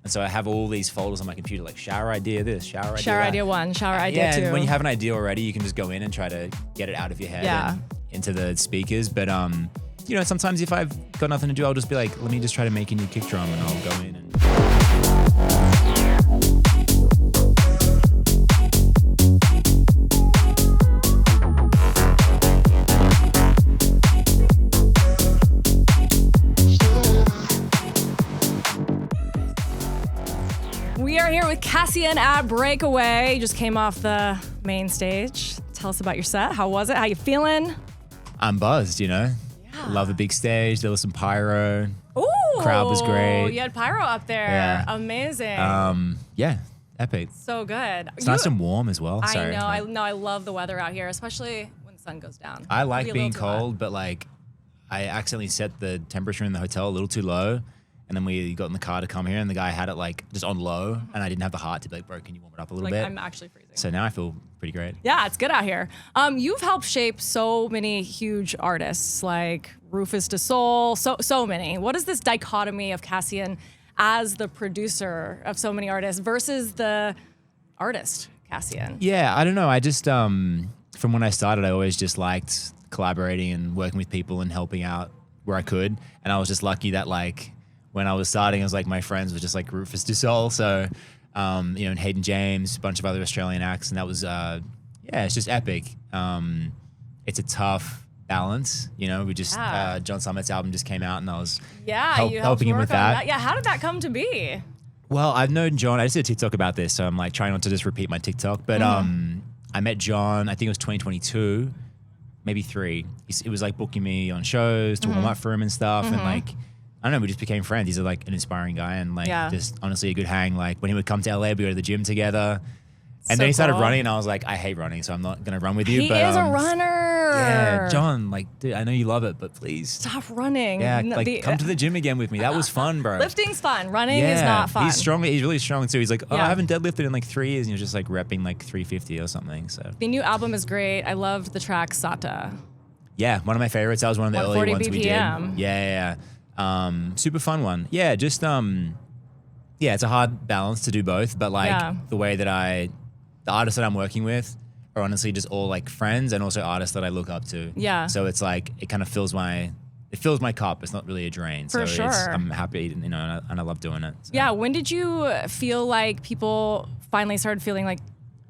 And so I have all these folders on my computer, like shower idea this, shower idea Shower that. idea 1, shower idea 2. And when you have an idea already, you can just go in and try to get it out of your head and into the speakers. But you know, sometimes if I've got nothing to do, I'll just be like, let me just try to make a new kick drum, and I'll go in and. We are here with Cassian at Breakaway. You just came off the main stage. Tell us about your set. How was it? How you feeling? I'm buzzed, you know. Yeah. Love the big stage. There was some pyro. Ooh, crowd was great. You had pyro up there. Yeah. Amazing. Yeah, epic. So good. It's nice and warm as well. I know. I love the weather out here, especially when the sun goes down. I like being cold, but like I accidentally set the temperature in the hotel a little too low. And then we got in the car to come here, and the guy had it like just on low, and I didn't have the heart to be like, bro, can you warm it up a little bit? I'm actually freezing. So now I feel pretty great. Yeah, it's good out here. You've helped shape so many huge artists like Rufus Du Sol, so many. What is this dichotomy of Cassian as the producer of so many artists versus the artist Cassian? Yeah, I don't know. I just from when I started, I always just liked collaborating and working with people and helping out where I could, and I was just lucky that like. When I was starting, it was like my friends were just like Rufus Du Sol, so you know, and Hayden James, a bunch of other Australian acts, and that was it's just epic. It's a tough balance, you know. We just John Summit's album just came out, and I was helping him with that. Yeah, how did that come to be? Well, I've known John. I just did a TikTok about this, so I'm like trying not to just repeat my TikTok. But I met John. I think it was 2022, maybe 3. It was like booking me on shows to warm up for him and stuff, and like. I don't know, we just became friends. He's like an inspiring guy and like just honestly a good hang. Like when he would come to LA, we go to the gym together. And then he started running and I was like, I hate running, so I'm not going to run with you. He is a runner. Yeah, John, like, dude, I know you love it, but please. Stop running. Yeah, like come to the gym again with me. That was fun, bro. Lifting's fun. Running is not fun. He's strong. He's really strong too. He's like, I haven't deadlifted in like 3 years. And you're just like repping like 350 or something. So the new album is great. I loved the track Sata. Yeah, one of my favorites. That was one of the early ones we did. Yeah. Super fun one. Yeah, just it's a hard balance to do both, but like the way that the artists that I'm working with are honestly just all like friends and also artists that I look up to. Yeah. So it's like it kind of fills my cup. It's not really a drain. For sure. I'm happy, you know, and I love doing it. So. Yeah. When did you feel like people finally started feeling like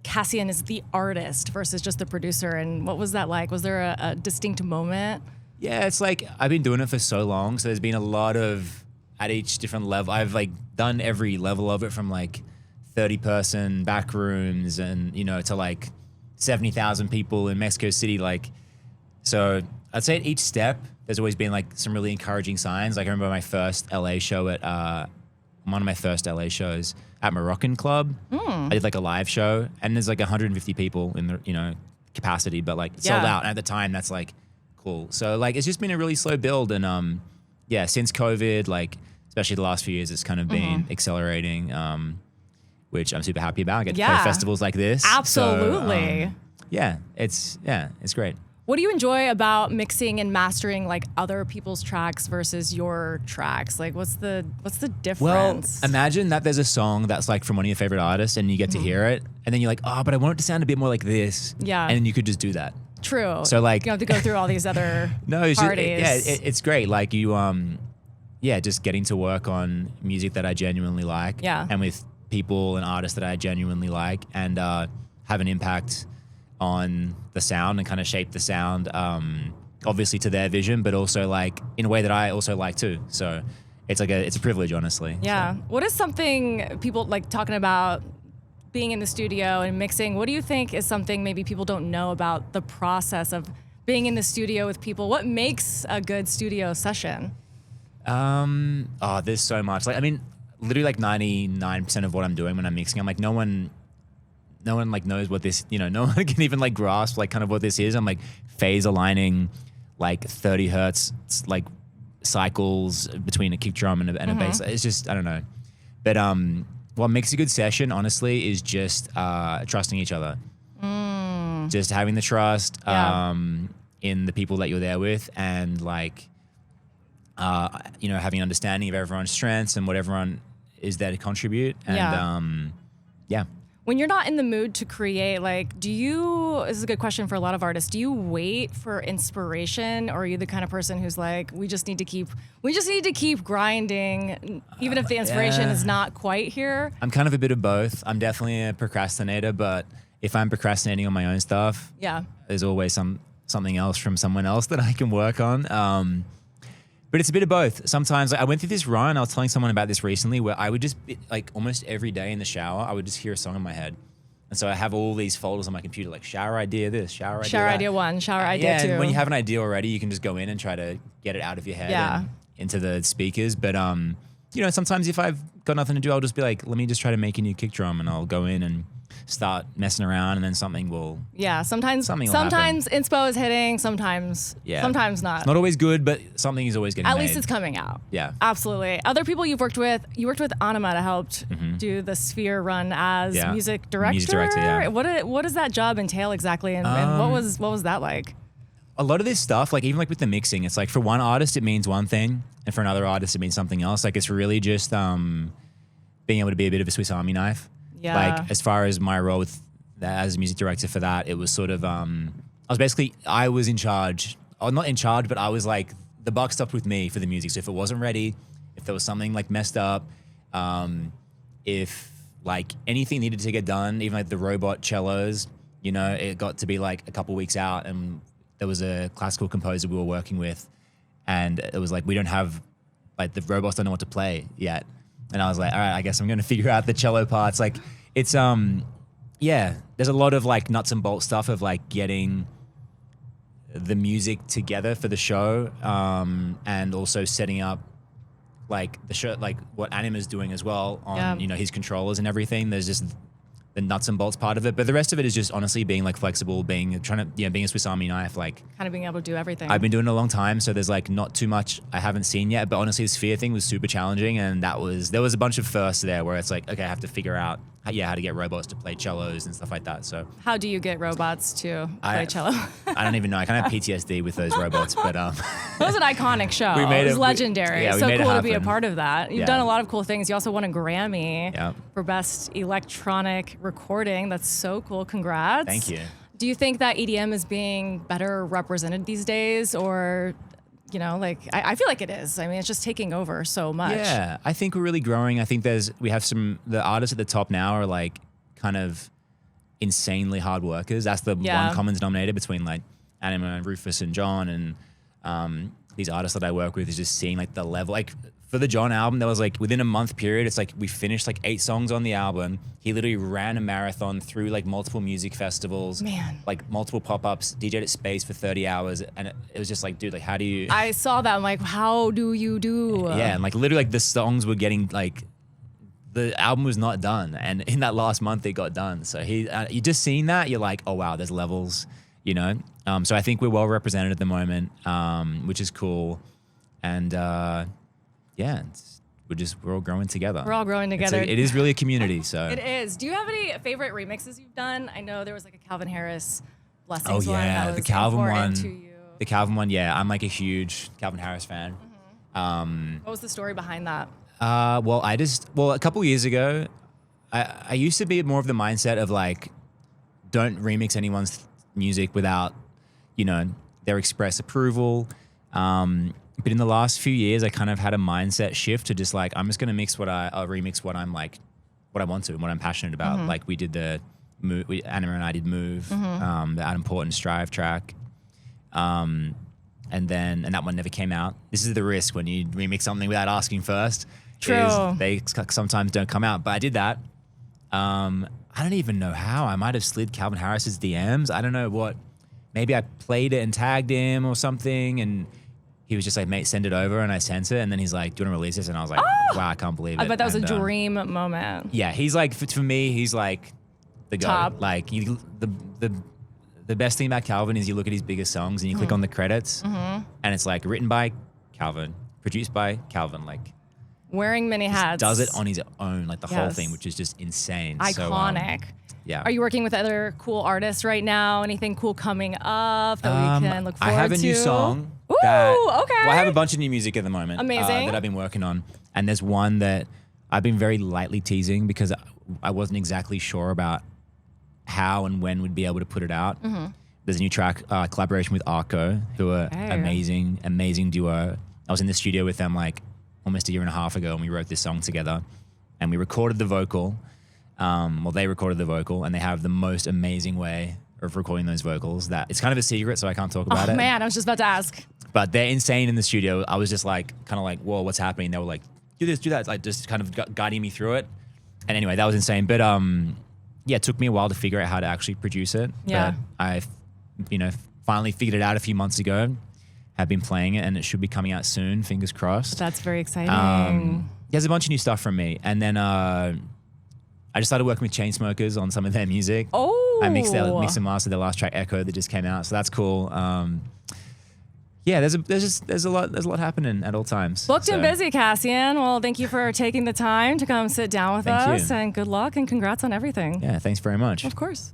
Cassian is the artist versus just the producer? And what was that like? Was there a distinct moment? Yeah, it's like I've been doing it for so long, so there's been a lot of at each different level. I've like done every level of it from like 30-person back rooms and you know to like 70,000 people in Mexico City. Like, so I'd say at each step there's always been like some really encouraging signs. Like I remember my first LA show at one of my first LA shows at Moroccan Club. I did like a live show and there's like 150 people in the capacity, but like sold out. And at the time, that's like. Cool. So like it's just been a really slow build and since COVID, like especially the last few years, it's kind of been accelerating, which I'm super happy about. I get to play festivals like this. Absolutely. So, it's great. What do you enjoy about mixing and mastering like other people's tracks versus your tracks? Like what's the difference? Well, imagine that there's a song that's like from one of your favorite artists and you get to hear it and then you're like, oh, but I want it to sound a bit more like this. Yeah. And then you could just do that. True. So like you don't have to go through all these other parties. It's great. Like you, just getting to work on music that I genuinely like. Yeah. And with people and artists that I genuinely like, and have an impact on the sound and kind of shape the sound, obviously to their vision, but also like in a way that I also like too. So it's like it's a privilege, honestly. Yeah. So. What is something people like talking about? Being in the studio and mixing, what do you think is something maybe people don't know about the process of being in the studio with people? What makes a good studio session? There's so much. Like, I mean, literally like 99% of what I'm doing when I'm mixing, I'm like, no one like knows what this, no one can even like grasp like kind of what this is. I'm like phase aligning like 30 hertz, like cycles between a kick drum and a bass. It's just, I don't know. But, what makes a good session, honestly, is just trusting each other. Just having the trust in the people that you're there with and like, having an understanding of everyone's strengths and what everyone is there to contribute. And yeah. When you're not in the mood to create, like, this is a good question for a lot of artists. Do you wait for inspiration, or are you the kind of person who's like, we just need to keep grinding, even if the inspiration is not quite here? I'm kind of a bit of both. I'm definitely a procrastinator, but if I'm procrastinating on my own stuff, there's always something else from someone else that I can work on. But it's a bit of both. Sometimes I went through this run. I was telling someone about this recently where I would just like almost every day in the shower, I would just hear a song in my head. And so I have all these folders on my computer, like shower idea this, shower idea that. Idea one, shower idea two. And when you have an idea already, you can just go in and try to get it out of your head and into the speakers. But, sometimes if I've got nothing to do, I'll just be like, let me just try to make a new kick drum, and I'll go in and start messing around, and then something will. Yeah, sometimes happen. inspo is hitting, sometimes not. It's not always good, but something is always getting At made. least it's coming out. Yeah, absolutely. Other people you worked with Anima to help do the Sphere run as music director. Music director, yeah. What does that job entail exactly, and what was that like? A lot of this stuff, like even like with the mixing, it's like for one artist it means one thing, and for another artist it means something else. Like it's really just being able to be a bit of a Swiss Army knife. Yeah. Like as far as my role with as a music director for that, it was sort of I was in charge. Or not in charge, but I was like the buck stopped with me for the music. So if it wasn't ready, if there was something like messed up, if like anything needed to get done, even like the robot cellos, it got to be like a couple weeks out, and there was a classical composer we were working with, and it was like we don't have like the robots don't know what to play yet. And I was like, all right, I guess I'm going to figure out the cello parts. Like it's, there's a lot of like nuts and bolts stuff of like getting the music together for the show, and also setting up like the show, like what Anima's doing as well on, his controllers and everything. There's just the nuts and bolts part of it. But the rest of it is just honestly being like flexible, being a Swiss Army knife, like kind of being able to do everything. I've been doing it a long time, so there's like not too much I haven't seen yet. But honestly, the Sphere thing was super challenging, and there was a bunch of firsts there where it's like, okay, I have to figure out how to get robots to play cellos and stuff like that. So how do you get robots to play cello? I don't even know. I kind of have PTSD with those robots, but it was an iconic show. It was legendary. We so made cool it to be a part of that. You've done a lot of cool things. You also won a Grammy for Best Electronic Recording. That's so cool. Congrats. Thank you. Do you think that EDM is being better represented these days, or I feel like it is. I mean, it's just taking over so much. Yeah, I think we're really growing. I think the artists at the top now are like kind of insanely hard workers. That's the one common denominator between like Anima and Rufus and John and these artists that I work with, is just seeing like the level. Like for the John album, there was like within a month period, it's like we finished like 8 songs on the album. He literally ran a marathon through like multiple music festivals, like multiple pop-ups, DJ'd at Space for 30 hours. And it was just like, dude, like how do you... I saw that. I'm like, how do you do? Yeah, and like literally like the songs were getting like... The album was not done. And in that last month, it got done. So you just seeing that, you're like, oh wow, there's levels, So I think we're well represented at the moment, which is cool. And we're all growing together. We're all growing together. It is really a community. So it is. Do you have any favorite remixes you've done? I know there was like a Calvin Harris Blessings one. Oh yeah, the Calvin one. To you. The Calvin one. Yeah, I'm like a huge Calvin Harris fan. What was the story behind that? A couple years ago, I used to be more of the mindset of like, don't remix anyone's music without, their express approval. But in the last few years, I kind of had a mindset shift to just like, I'm just going to remix what I'm like, what I want to and what I'm passionate about. Like we did Anima and I did Move, the Adam Portman Strive track. And that one never came out. This is the risk when you remix something without asking first. True. They sometimes don't come out, but I did that. I don't even know how. I might have slid Calvin Harris's DMs. I don't know what. Maybe I played it and tagged him or something, and he was just like, mate, send it over, and I sent it, and then he's like, do you want to release this? And I was like, wow, I can't believe it. I bet that was a dream moment. Yeah, he's like, for me, he's like the Top. GOAT. Like the best thing about Calvin is you look at his biggest songs and you click on the credits, and it's like written by Calvin, produced by Calvin, like wearing many hats. Does it on his own, like the whole thing, which is just insane. Iconic. So, yeah. Are you working with other cool artists right now? Anything cool coming up that we can look forward to? I have a new song. Ooh, okay. Well, I have a bunch of new music at the moment. Amazing. That I've been working on. And there's one that I've been very lightly teasing because I wasn't exactly sure about how and when we'd be able to put it out. There's a new track, collaboration with Arco, who are amazing duo. I was in the studio with them like almost a year and a half ago, and we wrote this song together. And we recorded the vocal. Well, they recorded the vocal, and they have the most amazing way of recording those vocals that it's kind of a secret, so I can't talk about it. Oh man, I was just about to ask. But they're insane in the studio. I was just like, kind of like, whoa, what's happening? They were like, do this, do that. Like just kind of guiding me through it. And anyway, that was insane. But yeah, it took me a while to figure out how to actually produce it. Yeah. But I, finally figured it out a few months ago. Have been playing it, and it should be coming out soon. Fingers crossed. That's very exciting. There's a bunch of new stuff from me, and then I just started working with Chainsmokers on some of their music. Oh, I mixed and mastered their last track, Echo, that just came out, so that's cool. Yeah, there's a lot happening at all times. Booked and busy, Cassian. Well, thank you for taking the time to come sit down with us, and good luck and congrats on everything. Yeah, thanks very much. Of course.